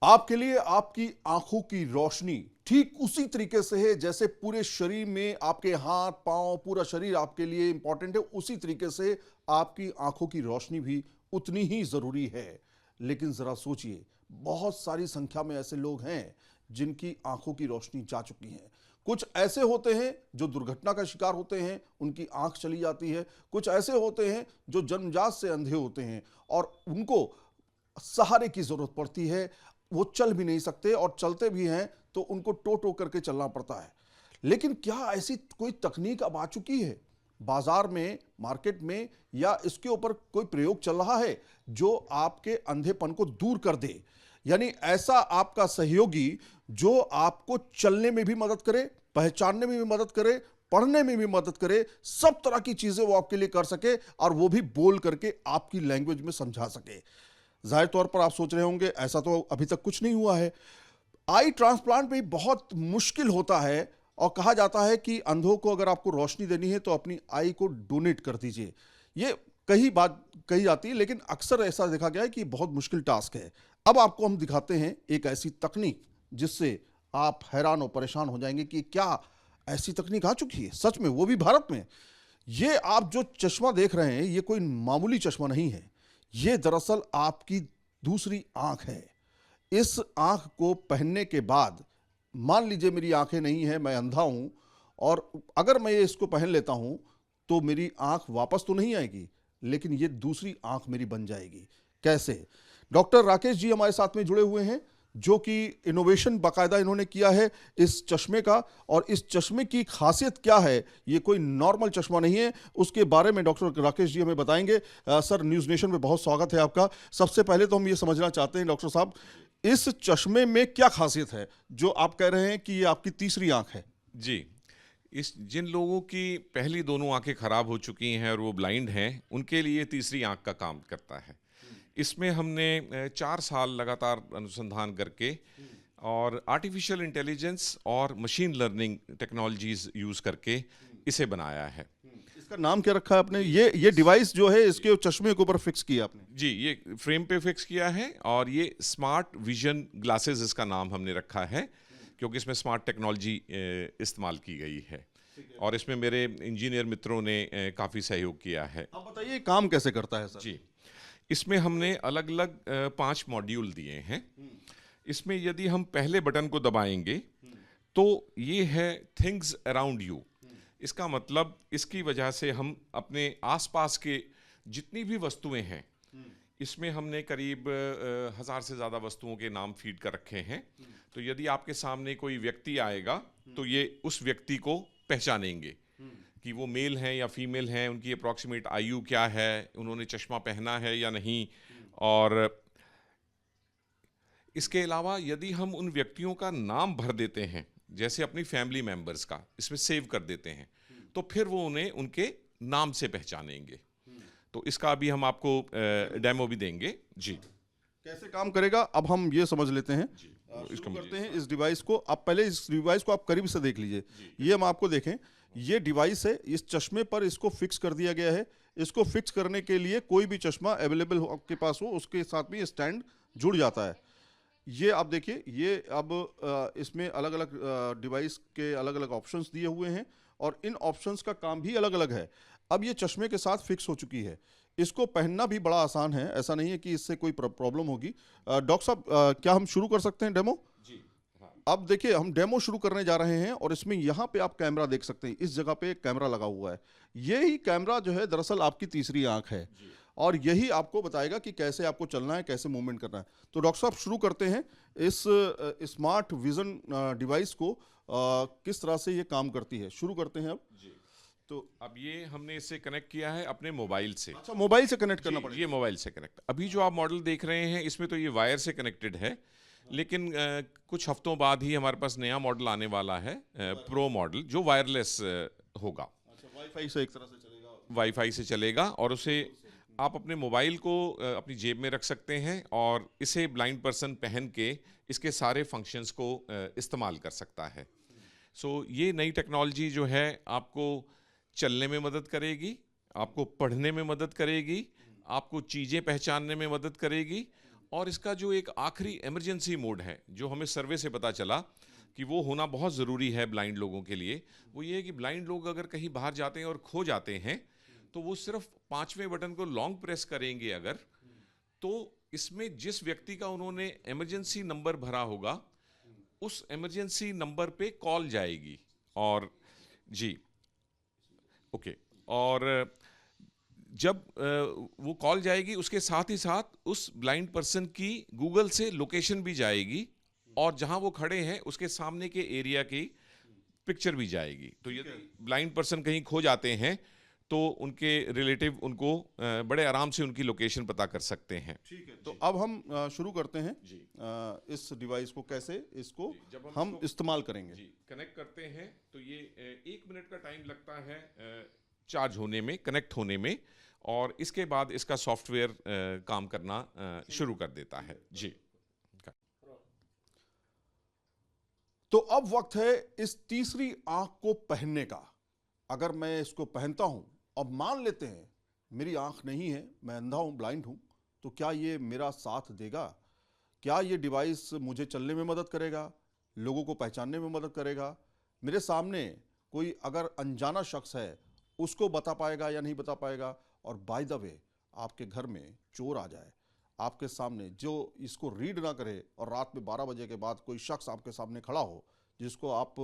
आपके लिए आपकी आंखों की रोशनी ठीक उसी तरीके से है जैसे पूरे शरीर में आपके हाथ पांव पूरा शरीर आपके लिए इंपॉर्टेंट है, उसी तरीके से आपकी आंखों की रोशनी भी उतनी ही जरूरी है। लेकिन जरा सोचिए, बहुत सारी संख्या में ऐसे लोग हैं जिनकी आंखों की रोशनी जा चुकी है। कुछ ऐसे होते हैं जो दुर्घटना का शिकार होते हैं, उनकी आंख चली जाती है। कुछ ऐसे होते हैं जो जन्मजात से अंधे होते हैं और उनको सहारे की जरूरत पड़ती है। वो चल भी नहीं सकते और चलते भी हैं तो उनको टो टो करके चलना पड़ता है। लेकिन क्या ऐसी कोई तकनीक अब आ चुकी है बाजार में, मार्केट में, या इसके ऊपर कोई प्रयोग चल रहा है जो आपके अंधेपन को दूर कर दे? यानी ऐसा आपका सहयोगी जो आपको चलने में भी मदद करे, पहचानने में भी मदद करे, पढ़ने में भी मदद करे, सब तरह की चीजें वो आपके लिए कर सके और वो भी बोल करके आपकी लैंग्वेज में समझा सके। जाहिर तौर पर आप सोच रहे होंगे ऐसा तो अभी तक कुछ नहीं हुआ है। आई ट्रांसप्लांट भी बहुत मुश्किल होता है और कहा जाता है कि अंधों को अगर आपको रोशनी देनी है तो अपनी आई को डोनेट कर दीजिए। ये कई बात कही जाती है, लेकिन अक्सर ऐसा देखा गया है कि बहुत मुश्किल टास्क है। अब आपको हम दिखाते हैं एक ऐसी तकनीक जिससे आप हैरान और परेशान हो जाएंगे कि क्या ऐसी तकनीक आ चुकी है सच में, वो भी भारत में। ये आप जो चश्मा देख रहे हैं ये कोई मामूली चश्मा नहीं है, ये दरअसल आपकी दूसरी आंख है। इस आंख को पहनने के बाद, मान लीजिए मेरी आंखें नहीं है, मैं अंधा हूं, और अगर मैं इसको पहन लेता हूं तो मेरी आंख वापस तो नहीं आएगी, लेकिन ये दूसरी आंख मेरी बन जाएगी। कैसे? डॉक्टर राकेश जी हमारे साथ में जुड़े हुए हैं जो कि इनोवेशन बाकायदा इन्होंने किया है इस चश्मे का, और इस चश्मे की खासियत क्या है, ये कोई नॉर्मल चश्मा नहीं है, उसके बारे में डॉक्टर राकेश जी हमें बताएंगे। सर, न्यूज़ नेशन में बहुत स्वागत है आपका। सबसे पहले तो हम ये समझना चाहते हैं डॉक्टर साहब, इस चश्मे में क्या खासियत है जो आप कह रहे हैं कि ये आपकी तीसरी आंख है? जी, इस जिन लोगों की पहली दोनों आंखें खराब हो चुकी हैं और वो ब्लाइंड हैं, उनके लिए तीसरी आंख का काम करता है। इसमें हमने 4 साल लगातार अनुसंधान करके और आर्टिफिशियल इंटेलिजेंस और मशीन लर्निंग टेक्नोलॉजीज यूज़ करके इसे बनाया है। इसका नाम क्या रखा है आपने? ये डिवाइस जो है इसके चश्मे के ऊपर फिक्स किया आपने? जी, ये फ्रेम पे फिक्स किया है और ये स्मार्ट विजन ग्लासेस इसका नाम हमने रखा है क्योंकि इसमें स्मार्ट टेक्नोलॉजी इस्तेमाल की गई है और इसमें मेरे इंजीनियर मित्रों ने काफ़ी सहयोग किया है। आप बताइए काम कैसे करता है सर? जी, इसमें हमने अलग अलग 5 मॉड्यूल दिए हैं। इसमें यदि हम पहले बटन को दबाएंगे तो ये है थिंग्स अराउंड यू। इसका मतलब इसकी वजह से हम अपने आसपास के जितनी भी वस्तुएं हैं, इसमें हमने करीब 1000 से ज़्यादा वस्तुओं के नाम फीड कर रखे हैं। तो यदि आपके सामने कोई व्यक्ति आएगा तो ये उस व्यक्ति को पहचानेंगे कि वो मेल हैं या फीमेल हैं, उनकी अप्रॉक्सीमेट आयु क्या है, उन्होंने चश्मा पहना है या नहीं। और इसके अलावा यदि हम उन व्यक्तियों का नाम भर देते हैं, जैसे अपनी फैमिली मेंबर्स का इसमें सेव कर देते हैं, तो फिर वो उन्हें उनके नाम से पहचानेंगे। तो इसका अभी हम आपको डेमो भी देंगे। जी, कैसे काम करेगा अब हम ये समझ लेते हैं। शुरू करते हैं इस डिवाइस को। आप पहले इस डिवाइस को आप करीब से देख लीजिए। ये हम आपको देखें, ये डिवाइस है, इस चश्मे पर इसको फिक्स कर दिया गया है। इसको फिक्स करने के लिए कोई भी चश्मा अवेलेबल आपके पास हो उसके साथ भी स्टैंड जुड़ जाता है। ये आप देखिए, ये अब इसमें अलग अलग डिवाइस के अलग अलग ऑप्शंस दिए हुए हैं और इन ऑप्शंस का काम भी अलग अलग है। अब ये चश्मे के साथ फिक्स हो चुकी है। इसको पहनना भी बड़ा आसान है, ऐसा नहीं है कि इससे कोई प्रॉब्लम होगी। डॉक्टर साहब, क्या हम शुरू कर सकते हैं डेमो? जी, हाँ। अब देखिए, हम डेमो शुरू करने जा रहे हैं और इसमें यहाँ पे आप कैमरा देख सकते हैं। इस जगह पे एक कैमरा लगा हुआ है। यही कैमरा जो है दरअसल आपकी तीसरी आंख है और यही आपको बताएगा कि कैसे आपको चलना है, कैसे मूवमेंट करना है। तो डॉक्टर साहब शुरू करते हैं इस स्मार्ट विजन डिवाइस को, किस तरह से ये काम करती है। शुरू करते हैं अब। जी, तो अब ये हमने इससे कनेक्ट किया है अपने मोबाइल से। अच्छा, मोबाइल से कनेक्ट करना पड़ेगा? ये मोबाइल से कनेक्ट। अभी जो आप मॉडल देख रहे हैं इसमें तो ये वायर से कनेक्टेड है, लेकिन कुछ हफ्तों बाद ही हमारे पास नया मॉडल आने वाला है, प्रो मॉडल, जो वायरलेस होगा। अच्छा, वाईफाई से एक तरह से चलेगा? वाईफाई से चलेगा और उसे आप अपने मोबाइल को अपनी जेब में रख सकते हैं और इसे ब्लाइंड पर्सन पहन के इसके सारे फंक्शंस को इस्तेमाल कर सकता है। सो ये नई टेक्नोलॉजी जो है आपको चलने में मदद करेगी, आपको पढ़ने में मदद करेगी, आपको चीज़ें पहचानने में मदद करेगी और इसका जो एक आखिरी इमरजेंसी मोड है, जो हमें सर्वे से पता चला कि वो होना बहुत ज़रूरी है ब्लाइंड लोगों के लिए, वो ये है कि ब्लाइंड लोग अगर कहीं बाहर जाते हैं और खो जाते हैं तो वो सिर्फ 5वें बटन को लॉन्ग प्रेस करेंगे अगर, तो इसमें जिस व्यक्ति का उन्होंने इमरजेंसी नंबर भरा होगा उस इमरजेंसी नंबर पे कॉल जाएगी। और जी, ओके, और जब वो कॉल जाएगी उसके साथ ही साथ उस ब्लाइंड पर्सन की गूगल से लोकेशन भी जाएगी और जहां वो खड़े हैं उसके सामने के एरिया की पिक्चर भी जाएगी। तो यदि ब्लाइंड पर्सन कहीं खो जाते हैं तो उनके रिलेटिव उनको बड़े आराम से उनकी लोकेशन पता कर सकते हैं। ठीक है, तो अब हम शुरू करते हैं जी। इस डिवाइस को कैसे इसको जब हम इस्तेमाल करेंगे जी, कनेक्ट करते हैं तो ये 1 मिनट का टाइम लगता है चार्ज होने में, कनेक्ट होने में, और इसके बाद इसका सॉफ्टवेयर काम करना शुरू कर देता है जी। तो अब वक्त है इस तीसरी आंख को पहनने का। अगर मैं इसको पहनता हूं, अब मान लेते हैं मेरी आंख नहीं है, मैं अंधा हूं, ब्लाइंड हूं, तो क्या ये मेरा साथ देगा? क्या ये डिवाइस मुझे चलने में मदद करेगा, लोगों को पहचानने में मदद करेगा? मेरे सामने कोई अगर अनजाना शख्स है उसको बता पाएगा या नहीं बता पाएगा? और बाय द वे, आपके घर में चोर आ जाए आपके सामने, जो इसको रीड ना करे, और रात में 12 बजे के बाद कोई शख्स आपके सामने खड़ा हो जिसको आप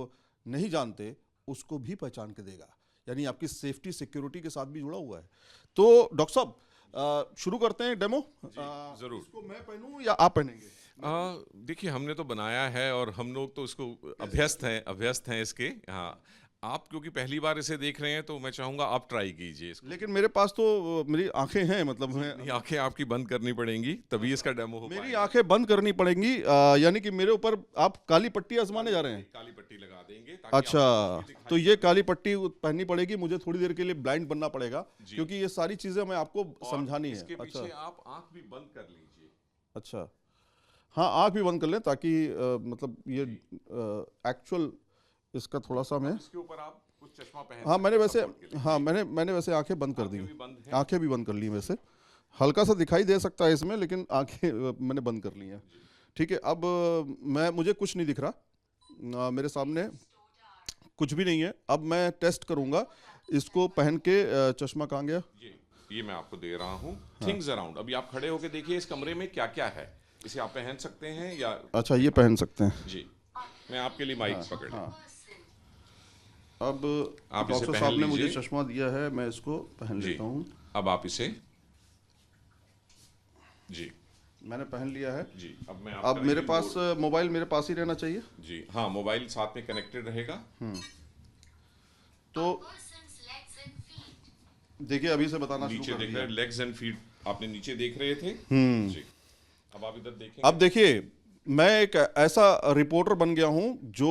नहीं जानते, उसको भी पहचान के देगा। यानी आपकी सेफ्टी सिक्योरिटी के साथ भी जुड़ा हुआ है। तो डॉक्टर साहब शुरू करते हैं डेमो। जरूर। इसको मैं पहनूं या आप पहनेंगे? देखिए, हमने तो बनाया है और हम लोग तो इसको अभ्यस्त हैं इसके। हाँ, आप क्योंकि पहली बार इसे देख रहे हैं तो मैं चाहूंगा आप ट्राई कीजिए इसको। लेकिन मेरे पास तो मेरी आंखें हैं, मतलब आंखें आपकी बंद करनी पड़ेंगी तभी इसका डेमो हो मेरी पाएगा। आंखें बंद करनी पड़ेंगी, यानी कि मेरे ऊपर आप काली पट्टी आजमाने जा रहे हैं? काली पट्टी लगा देंगे ताकि अच्छा, आपको दिखाई तो ये काली पट्टी पहननी पड़ेगी, मुझे थोड़ी देर के लिए ब्लाइंड बनना पड़ेगा क्योंकि ये सारी चीजें मैं आपको और समझानी है। इसके अच्छा पीछे आप आंख भी बंद कर लीजिए। अच्छा, हाँ, आंख भी बंद कर लें ताकि मतलब ये एक्चुअल इसका थोड़ा सा मैं इसके ऊपर आप कुछ चश्मा पहन हाँ, मैंने वैसे support के लिए। हाँ मैंने वैसे आंखें बंद कर दी, आंखें भी बंद हैं। आंखें भी बंद कर ली वैसे, हल्का सा दिखाई दे सकता है इसमें, लेकिन आंखें मैंने बंद कर ली हैं। ठीक है, अब मुझे कुछ नहीं दिख रहा, मेरे सामने कुछ भी नहीं है। अब मैं टेस्ट करूंगा इसको पहन के। चश्मा कहाँ गया? ये मैं आपको दे रहा हूँ। थिंग्स अराउंड, अभी आप खड़े होके देखिए इस कमरे में क्या क्या है, इसे आप पहन सकते हैं या अच्छा, ये पहन सकते हैं जी। मैं आपके लिए माइक पकड़ हाँ। अब आप इसे डॉक्टर पहन साहब ने मुझे लीजिए। चश्मा दिया है, मैं इसको पहन जी। लेता हूँ। अब आप इसे जी मैंने पहन लिया है जी। अब मैं अब मेरे पास मोबाइल मेरे पास ही रहना चाहिए जी। हाँ, मोबाइल साथ में कनेक्टेड रहेगा। तो देखिए, अभी से बताना नीचे शुरू कर देख दिया। रहे, लेग्स एंड फीट आपने नीचे देख रहे थे जी। अब आप इधर देखें। अब देखिए, मैं एक ऐसा रिपोर्टर बन गया हूं जो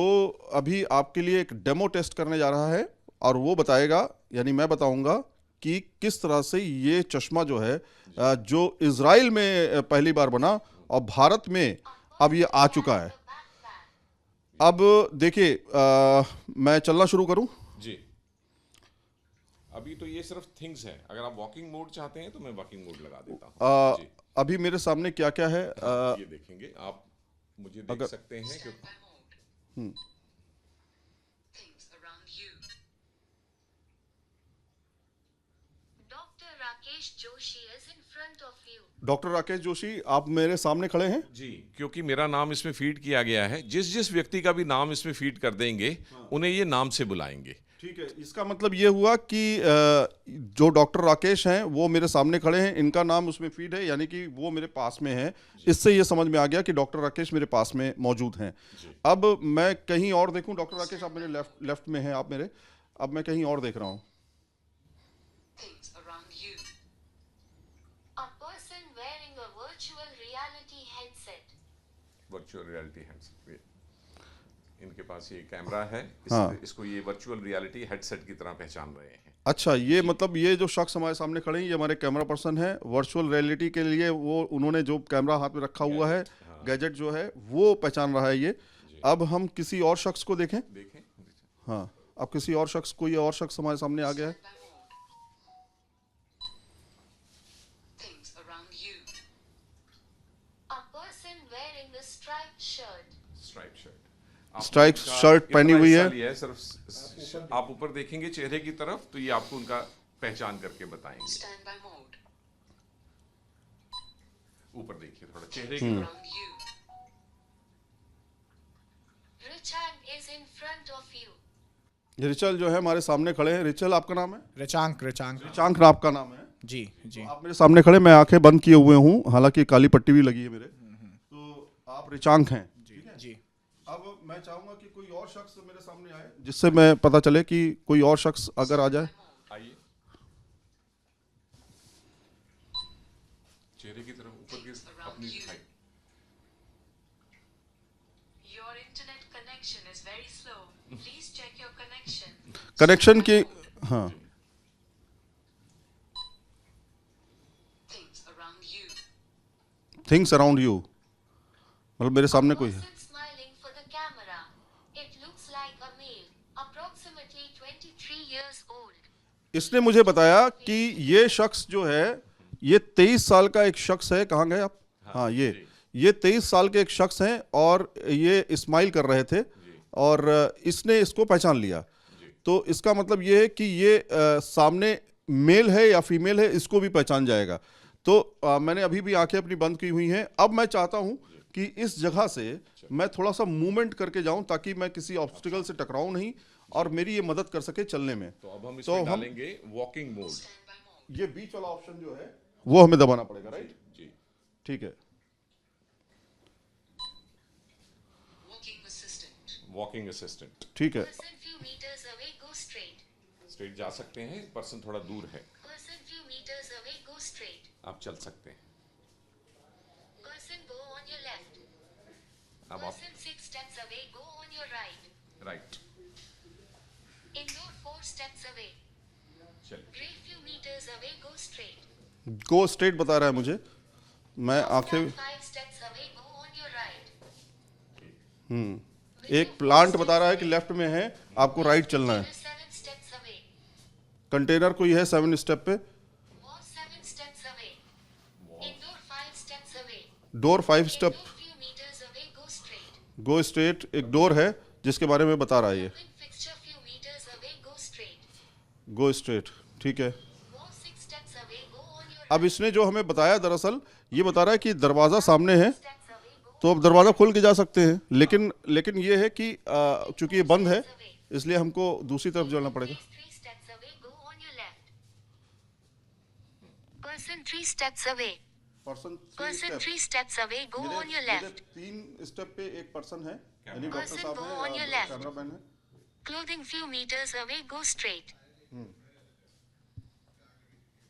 अभी आपके लिए एक डेमो टेस्ट करने जा रहा है, और वो बताएगा, यानी मैं बताऊंगा कि किस तरह से ये चश्मा जो है, जो इजराइल में पहली बार बना और भारत में अब ये आ चुका है। अब देखिए, मैं चलना शुरू करूं? जी। अभी तो ये सिर्फ थिंग्स है, अगर आप वॉकिंग मोड चाहते हैं तो मैं वॉकिंग मोड लगा देता हूँ जी। अभी मेरे सामने क्या क्या है? ये देखेंगे आप, मुझे देख सकते हैं कि डॉक्टर राकेश जोशी, आप मेरे सामने खड़े हैं जी। क्योंकि मेरा नाम इसमें फीड किया गया है, जिस जिस व्यक्ति का भी नाम इसमें फीड कर देंगे उन्हें ये नाम से बुलाएंगे। ठीक है, इसका मतलब ये हुआ कि जो डॉक्टर राकेश हैं वो मेरे सामने खड़े हैं, इनका नाम उसमें फीड है, यानी कि वो मेरे पास में है। इससे ये समझ में आ गया कि डॉक्टर राकेश मेरे पास में मौजूद हैं। अब मैं कहीं और देखूं, डॉक्टर राकेश आप मेरे लेफ्ट में हैं, आप मेरे, अब मैं कहीं और देख रहा हूं। वर्चुअल रियलिटी हेडसेट, इनके पास ये कैमरा है, इसको ये वर्चुअल रियलिटी हेडसेट की तरह पहचान रहे हैं। अच्छा, ये मतलब ये जो शख्स हमारे सामने खड़े हैं ये हमारे कैमरा पर्सन है। वर्चुअल रियलिटी के लिए वो उन्होंने जो कैमरा हाथ में रखा हुआ है, गैजेट जो है वो पहचान रहा है ये। अब हम किसी और शख्स को देखें। हाँ, अब किसी और शख्स, कोई और शख्स हमारे सामने आ गया है। shirt. Stripe shirt stripe shirt पहनी हुई है। सिर्फ आप ऊपर देखेंगे चेहरे की तरफ तो ये आपको उनका पहचान करके बताएंगे। Standby mode. ऊपर देखिए थोड़ा चेहरे की तरफ। Around you. Richard is in front of you. Rachel जो है हमारे सामने खड़े हैं। रिचल आपका नाम है? रिचांक चांक आपका नाम है? जी जी। आप मेरे सामने खड़े, मैं आंखें बंद किए हुए हूँ, हालांकि काली पट्टी भी लगी है मेरे। तो आप रिचांक हैं? जी जी। अब मैं चाहूंगा कि कोई और शख्स मेरे सामने आए जिससे मैं पता चले कि कोई और शख्स अगर आ जाए। आइए चेहरे की तरफ ऊपर की अपनी दिखाई। Your internet connection is very slow. Please check your connection. Connection की, हाँ, Things around you. Things around you, मतलब मेरे सामने कोई है। Person smiling for the camera. It looks like a male, approximately 23 years old. इसने मुझे बताया कि ये शख्स जो है ये 23 साल का एक शख्स है। कहाँ गए आप? हाँ, ये 23 साल के एक शख्स हैं और ये इस्माइल कर रहे थे और इसने इसको पहचान लिया। तो इसका मतलब ये है कि ये सामने मेल है या फीमेल है, इसको भी पहचान जाएगा। तो मैंने अभी भी आंखें अपनी बंद की हुई हैं। अब मैं चाहता हूं कि इस जगह से मैं थोड़ा सा मूवमेंट करके जाऊं ताकि मैं किसी ऑब्स्टिकल से टकराऊं नहीं और मेरी ये मदद कर सके चलने में। तो अब हम इसमें डालेंगे वॉकिंग मोड। Standby mode. ये बीच वाला ऑप्शन जो है वो हमें दबाना पड़ेगा, राइट? जी ठीक है। Walking assistant. Walking assistant. ठीक है। Person few meters away, go straight. Straight जा सकते हैं, पर्सन थोड़ा दूर है, Person few meters away, go straight. आप चल सकते हैं। Person go on your left. अब आप Person 6 steps away, go on your right. Right Indoor 4 steps away. चल। Gray few meters away, go straight. Go straight बता रहा है मुझे। मैं आंखें, 5 steps away, go on your right. एक प्लांट बता रहा है कि लेफ्ट में है, आपको राइट चलना है। 7 steps away. कंटेनर कोई है 7 स्टेप पे। Wall 7 steps away. Indoor 5 steps away. Door 5 step, Indoor few meters away, go straight. Go straight. एक डोर है जिसके बारे में बता रहा है ये। Wind fixture few meters away, go straight. Go straight, ठीक है। Wall 6 steps away, go on your अब इसने जो हमें बताया दरअसल ये बता रहा है कि दरवाज़ा सामने है steps away, go तो अब दरवाज़ा खोल के जा सकते हैं, लेकिन ये है कि चूंकि ये बंद है इसलिए हमको दूसरी तरफ जाना पड़ेगा। 3 steps away, go on your left. Person 3 steps away. Person Person 3 steps away, go on your left. 3 step पे एक पर्सन है, यानी डॉक्टर Person साहब go on your है, left. कैमरामैन है। Clothing few meters away, go straight.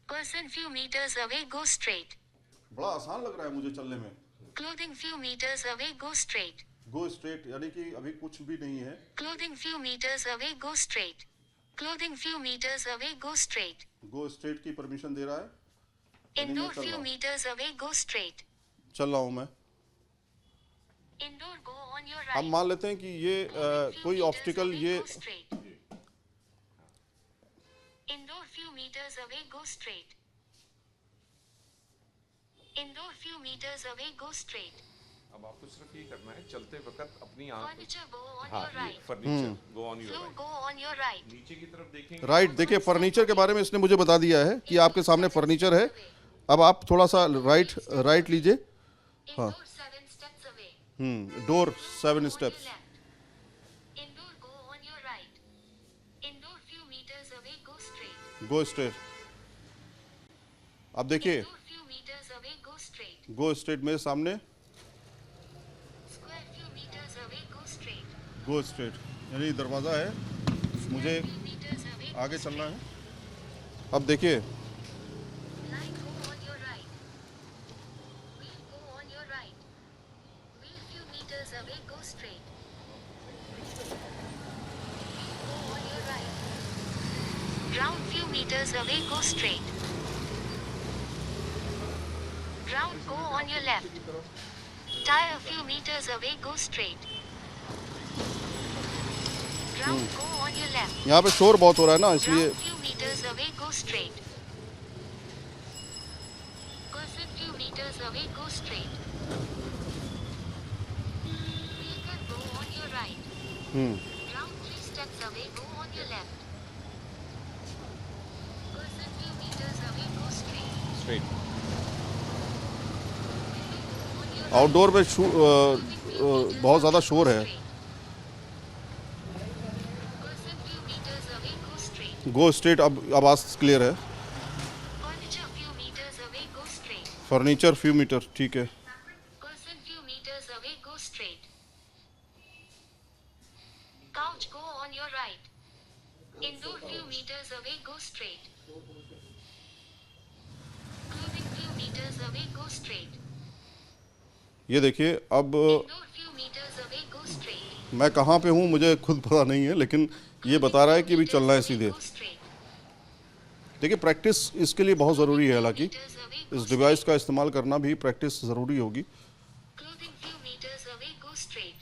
Person few meters away, go straight. बड़ा आसान लग रहा है मुझे चलने में। Clothing few meters away, go straight. Go straight यानी कि अभी कुछ भी नहीं है। Clothing few meters away, go straight. Clothing few meters away, go straight. Go straight की परमिशन दे रहा है। Indoor चल few रहा हूँ। meters away, go straight. चल रहा हूँ मैं। Indoor go on your अब right. मान लेते हैं कि ये Few कोई meters ऑब्स्टिकल away, ये go straight. Indoor few meters away, go straight. Indoor few meters away, go straight. अब आपको सिर्फ ये करना है चलते वक्त अपनी आंख, Furniture go on हाँ your ये right. Furniture go on your Floor right. go on your right. नीचे की तरफ देखेंगे राइट। देखिए फर्नीचर के बारे में इसने मुझे बता दिया है कि आपके सामने फर्नीचर है। अब आप थोड़ा सा राइट लीजिए। Indoor 7 steps away. Door 7 Go on steps, your left. Indoor go on your right. Indoor few meters away, go straight. Go straight. अब देखिए Indoor few meters away, go straight. Go straight मेरे सामने, Square few meters away, go straight. Go straight यानी दरवाज़ा है, मुझे Few meters away, आगे go चलना straight. है। अब देखिए Line go on your right. Wheel go on your right. Wheel few meters away, go straight. Wheel go on your right. Ground few meters away, go straight. Ground go on your left. Tire few meters away, go straight. Ground go on your left. यहाँ पे शोर बहुत हो रहा है ना, इसलिए Ground few meters away, go straight. Person few meters away, go straight. Ground 3 steps away, go on your left. Person few meters away, go straight. Straight. On your outdoor में बहुत ज़्यादा शोर है। Person few meters away, go straight. Go straight, अब आवाज़ clear है। Furniture few meters away, go straight. Furniture few meter, ठीक है। Person few meters away, go straight. Couch, go on your right. Indoor few meters away, go straight. Clothing few meters away, go straight. ये देखिए, अब Indoor few meters away, go straight. मैं कहाँ पे हूँ मुझे खुद पता नहीं है, लेकिन ये बता रहा है कि भी चलना है सीधे। Go straight. देखिए, प्रैक्टिस इसके लिए बहुत ज़रूरी है। हालांकि Meters away, go इस डिवाइस का इस्तेमाल करना भी प्रैक्टिस ज़रूरी होगी। Clothing few meters away, go straight.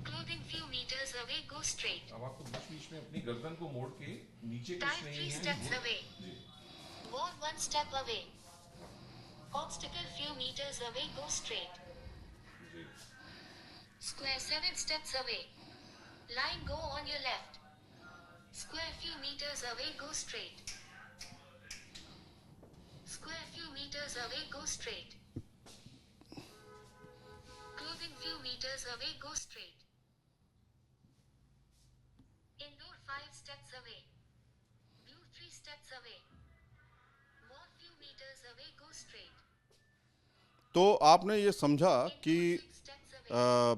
Clothing few meters away, go straight. अब आपको बीच-बीच में अपनी गर्दन को मोड़ के नीचे कुछ Dive नहीं 3 है। steps away. Wall 1 step away. Obstacle few meters away, go straight. Square 7 steps away. Line, go on your left. Square few meters away, go straight. Square few meters away, go straight. Clothing few meters away, go straight. Indoor 5 steps away. View 3 steps away. Wall few meters away, go straight. तो आपने ये समझा कि 6 steps away.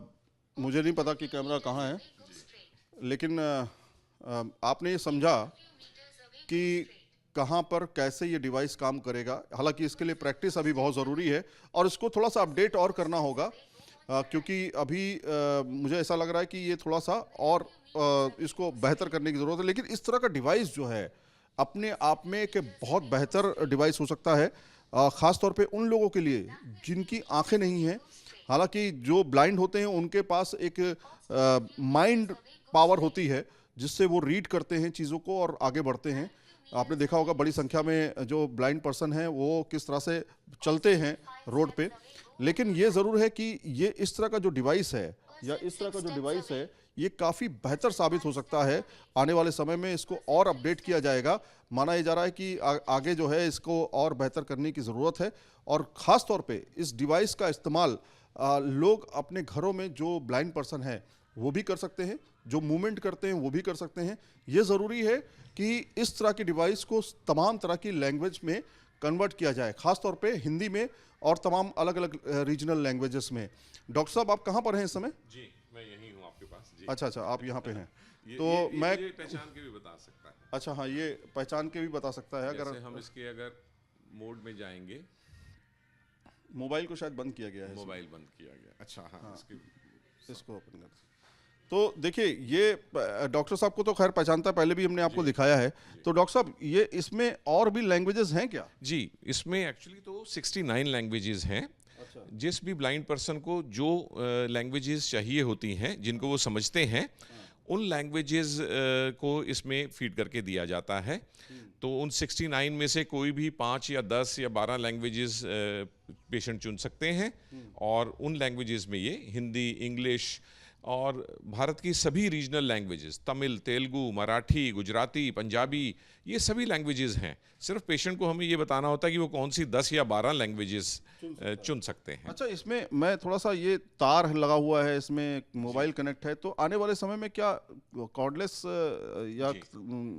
मुझे नहीं पता कि camera कहाँ है, Go straight. लेकिन आपने ये समझा Few meters away, कि कहाँ पर कैसे ये डिवाइस काम करेगा। हालांकि इसके लिए प्रैक्टिस अभी बहुत ज़रूरी है और इसको थोड़ा सा अपडेट और करना होगा, क्योंकि अभी मुझे ऐसा लग रहा है कि ये थोड़ा सा और इसको बेहतर करने की ज़रूरत है। लेकिन इस तरह का डिवाइस जो है अपने आप में एक बहुत बेहतर डिवाइस हो सकता है, ख़ास तौर पे उन लोगों के लिए जिनकी आंखें नहीं हैं। हालांकि जो ब्लाइंड होते हैं उनके पास एक माइंड पावर होती है जिससे वो रीड करते हैं चीज़ों को और आगे बढ़ते हैं। आपने देखा होगा बड़ी संख्या में जो ब्लाइंड पर्सन हैं वो किस तरह से चलते हैं रोड पे। लेकिन ये ज़रूर है कि ये इस तरह का जो डिवाइस है या इस तरह का जो डिवाइस है ये काफ़ी बेहतर साबित हो सकता है। आने वाले समय में इसको और अपडेट किया जाएगा। माना जा रहा है कि आगे जो है इसको और बेहतर करने की ज़रूरत है और ख़ास तौर पे इस डिवाइस का इस्तेमाल लोग अपने घरों में जो ब्लाइंड पर्सन है वो भी कर सकते हैं, जो मूवमेंट करते हैं वो भी कर सकते हैं। ये ज़रूरी है कि इस तरह की डिवाइस को तमाम तरह की लैंग्वेज में कन्वर्ट किया जाए, ख़ास तौर पे हिंदी में और तमाम अलग अलग रीजनल लैंग्वेजेस में। डॉक्टर साहब, आप कहाँ पर हैं इस समय? जी, मैं यहीं हूँ आपके पास। जी। अच्छा, आप यहाँ पे हैं। तो ये मैं पहचान के भी बता सकता है। अच्छा, हाँ, ये पहचान के भी बता सकता है। जैसे अगर हम इसके अगर मोड में जाएंगे, मोबाइल को शायद बंद किया गया है, मोबाइल बंद किया गया। अच्छा, हाँ, इसको ओपन कर। तो देखिए, ये डॉक्टर साहब को तो खैर पहचानता है, पहले भी हमने आपको दिखाया है। तो डॉक्टर साहब, ये इसमें और भी लैंग्वेजेस हैं क्या? जी, इसमें एक्चुअली तो 69 लैंग्वेजेस हैं। अच्छा। जिस भी ब्लाइंड पर्सन को जो लैंग्वेजेस चाहिए होती हैं, जिनको वो समझते हैं, उन लैंग्वेजेस को इसमें फीड करके दिया जाता है। तो उन 69 में से कोई भी 5 या 10 या 12 लैंग्वेजेस पेशेंट चुन सकते हैं और उन लैंग्वेजेस में ये हिंदी, इंग्लिश और भारत की सभी रीजनल लैंग्वेजेस, तमिल, तेलुगु, मराठी, गुजराती, पंजाबी, ये सभी लैंग्वेजेस हैं। सिर्फ पेशेंट को हमें ये बताना होता है कि वो कौन सी 10 या 12 लैंग्वेजेस चुन सकते हैं। अच्छा, इसमें मैं थोड़ा सा, ये तार लगा हुआ है, इसमें मोबाइल कनेक्ट है, तो आने वाले समय में क्या कॉर्डलेस या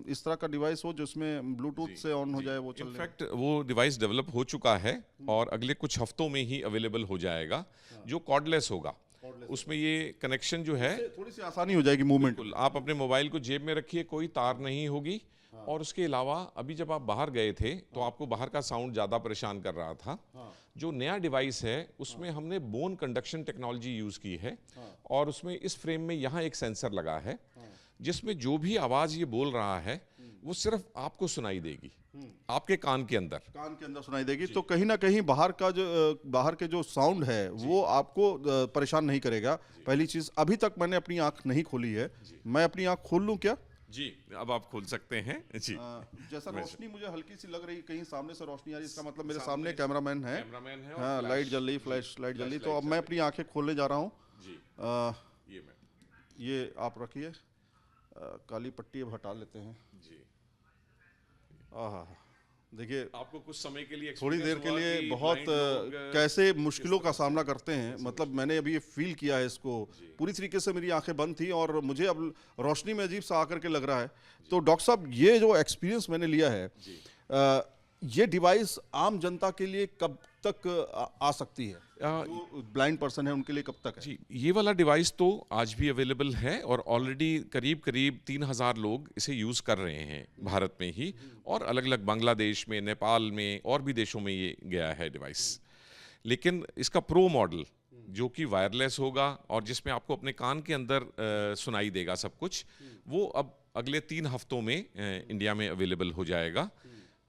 इस तरह का डिवाइस हो जिसमें ब्लूटूथ से ऑन हो जाए, वो चल? इनफैक्ट वो डिवाइस डेवलप हो चुका है और अगले कुछ हफ्तों में ही अवेलेबल हो जाएगा, जो कॉर्डलेस होगा। उसमें ये कनेक्शन जो है, थोड़ी सी आसानी हो जाएगी मूवमेंट। बिल्कुल, आप अपने मोबाइल को जेब में रखिए, कोई तार नहीं होगी। और उसके अलावा अभी जब आप बाहर गए थे तो आपको बाहर का साउंड ज़्यादा परेशान कर रहा था। जो नया डिवाइस है उसमें हमने बोन कंडक्शन टेक्नोलॉजी यूज़ की है और उसमें इस फ्रेम में यहाँ एक सेंसर लगा है जिसमें जो भी आवाज़ ये बोल रहा है वो सिर्फ आपको सुनाई देगी, आपके कान के अंदर सुनाई देगी। तो कहीं ना कहीं बाहर के जो साउंड है वो आपको परेशान नहीं करेगा। पहली चीज, अभी तक मैंने अपनी आंख नहीं खोली है, मैं अपनी आंख खोल लूं क्या? जी, अब आप खोल सकते हैं। जी, जैसा रोशनी मुझे हल्की सी लग रही, कहीं सामने से रोशनी आ रही, इसका मतलब मेरे सामने कैमरामैन है। कैमरामैन है हाँ, लाइट जल रही, फ्लैश लाइट जल रही। तो अब मैं अपनी आंखें खोलने जा रहा हूँ। ये मैं ये आप रखिए, काली पट्टी अब हटा लेते हैं। जी आहा, देखिए आपको कुछ समय के लिए थोड़ी देर experience के हुआ लिए कि बहुत blind लोग, कैसे मुश्किलों का सामना करते हैं। मतलब मैंने अभी ये फील किया है इसको, पूरी तरीके से मेरी आंखें बंद थी और मुझे अब रोशनी में अजीब सा आकर के लग रहा है। तो डॉक्टर साहब, ये जो एक्सपीरियंस मैंने लिया है, ये डिवाइस आम जनता के लिए कब तक आ सकती है? जो ब्लाइंड पर्सन है उनके लिए कब तक है? जी, ये वाला डिवाइस तो आज भी अवेलेबल है और ऑलरेडी करीब करीब 3000 लोग इसे यूज़ कर रहे हैं भारत में ही, और अलग अलग बांग्लादेश में, नेपाल में और भी देशों में ये गया है डिवाइस। लेकिन इसका प्रो मॉडल जो कि वायरलेस होगा और जिसमें आपको अपने कान के अंदर सुनाई देगा सब कुछ, वो अब अगले 3 हफ्तों में इंडिया में अवेलेबल हो जाएगा।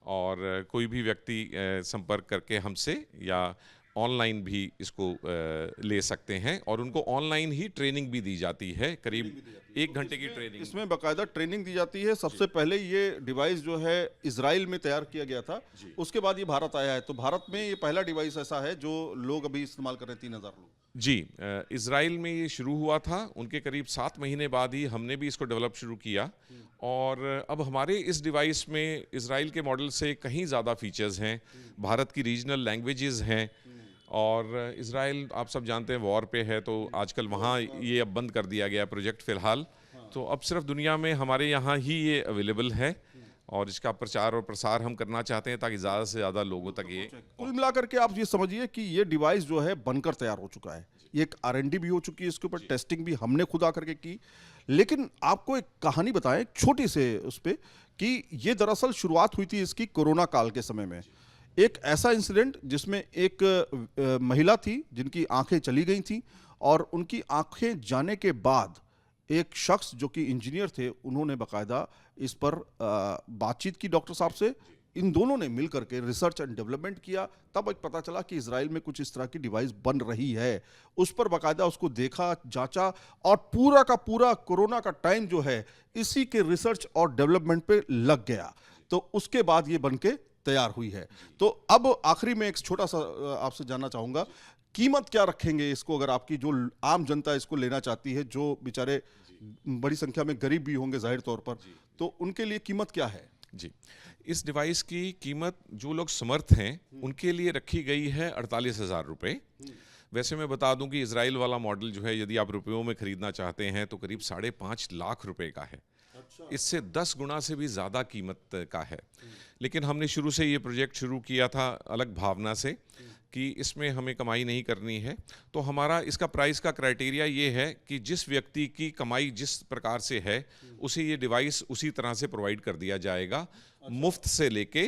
और कोई भी व्यक्ति संपर्क करके हमसे या ऑनलाइन भी इसको ले सकते हैं, और उनको ऑनलाइन ही ट्रेनिंग भी दी जाती है, करीब 1 घंटे की ट्रेनिंग। इसमें बाकायदा ट्रेनिंग दी जाती है। सबसे पहले ये डिवाइस जो है इजराइल में तैयार किया गया था, उसके बाद ये भारत आया है। तो भारत में ये पहला डिवाइस ऐसा है जो लोग अभी इस्तेमाल कर रहे हैं, 3000 लोग। जी, इजराइल में ये शुरू हुआ था, उनके करीब 7 महीने बाद ही हमने भी इसको डेवलप शुरू किया, और अब हमारे इस डिवाइस में इजराइल के मॉडल से कहीं ज़्यादा फीचर्स हैं, भारत की रीजनल लैंग्वेजेस हैं, और इजराइल आप सब जानते हैं वॉर पे है, तो आजकल वहाँ ये अब बंद कर दिया गया प्रोजेक्ट फ़िलहाल। तो अब सिर्फ दुनिया में हमारे यहाँ ही ये अवेलेबल है, और इसका प्रचार और प्रसार हम करना चाहते हैं ताकि ज़्यादा से ज़्यादा लोगों तक ये। कुल मिलाकर के आप ये समझिए कि ये डिवाइस जो है बनकर तैयार हो चुका है। ये एक R&D भी हो चुकी है, इसके ऊपर टेस्टिंग भी हमने खुद आकर के की। लेकिन आपको एक कहानी बताएं, एक छोटी से उस पे, कि ये दरअसल शुरुआत हुई थी इसकी कोरोना काल के समय में। एक ऐसा इंसिडेंट जिसमें एक महिला थी जिनकी आंखें चली गई थी, और उनकी आंखें जाने के बाद एक शख्स जो कि इंजीनियर थे, उन्होंने बाकायदा इस पर बातचीत की डॉक्टर साहब से। इन दोनों ने मिलकर के रिसर्च एंड डेवलपमेंट किया। तब एक पता चला कि इजराइल में कुछ इस तरह की डिवाइस बन रही है। उस पर बाकायदा उसको देखा, जांचा, और पूरा का पूरा कोरोना का टाइम जो है इसी के रिसर्च और डेवलपमेंट पे लग गया। तो उसके बाद ये बन के तैयार हुई है। तो अब आखिरी में एक छोटा सा आपसे जानना चाहूँगा, कीमत क्या रखेंगे इसको, अगर आपकी जो आम जनता इसको लेना चाहती है, जो बेचारे बड़ी संख्या में गरीब भी होंगे जाहिर तौर पर, तो उनके लिए कीमत क्या है? जी, इस डिवाइस की कीमत जो लोग समर्थ हैं उनके लिए रखी गई है 48,000 रुपये। वैसे मैं बता दूं कि इजराइल वाला मॉडल जो है, यदि आप रुपयों में खरीदना चाहते हैं तो करीब 5.5 लाख रुपए का है। इससे 10 गुना से भी ज़्यादा कीमत का है। लेकिन हमने शुरू से ये प्रोजेक्ट शुरू किया था अलग भावना से कि इसमें हमें कमाई नहीं करनी है। तो हमारा इसका प्राइस का क्राइटेरिया ये है कि जिस व्यक्ति की कमाई जिस प्रकार से है, उसे ये डिवाइस उसी तरह से प्रोवाइड कर दिया जाएगा, मुफ्त से लेके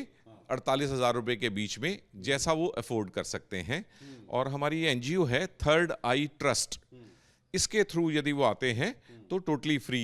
48,000 रुपये के बीच में, जैसा वो अफोर्ड कर सकते हैं। और हमारी ये NGO है थर्ड आई ट्रस्ट, इसके थ्रू यदि वो आते हैं तो टोटली फ्री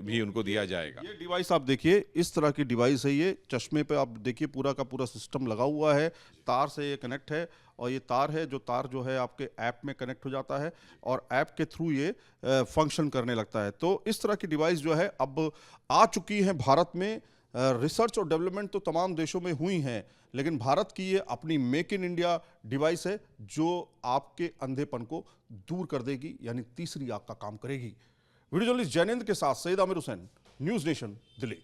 भी उनको दिया जाएगा। ये डिवाइस आप देखिए, इस तरह की डिवाइस है ये। चश्मे पे आप देखिए पूरा का पूरा सिस्टम लगा हुआ है, तार से ये कनेक्ट है, और ये तार है जो तार जो है आपके ऐप में कनेक्ट हो जाता है, और ऐप के थ्रू ये फंक्शन करने लगता है। तो इस तरह की डिवाइस जो है अब आ चुकी है भारत में। रिसर्च और डेवलपमेंट तो तमाम देशों में हुई हैं, लेकिन भारत की ये अपनी मेक इन इंडिया डिवाइस है जो आपके अंधेपन को दूर कर देगी, यानी तीसरी आंख का काम करेगी। वीडियो जर्नलिस्ट जैनेंद्र के साथ सैयद आमिर हुसैन, न्यूज़ नेशन, दिल्ली।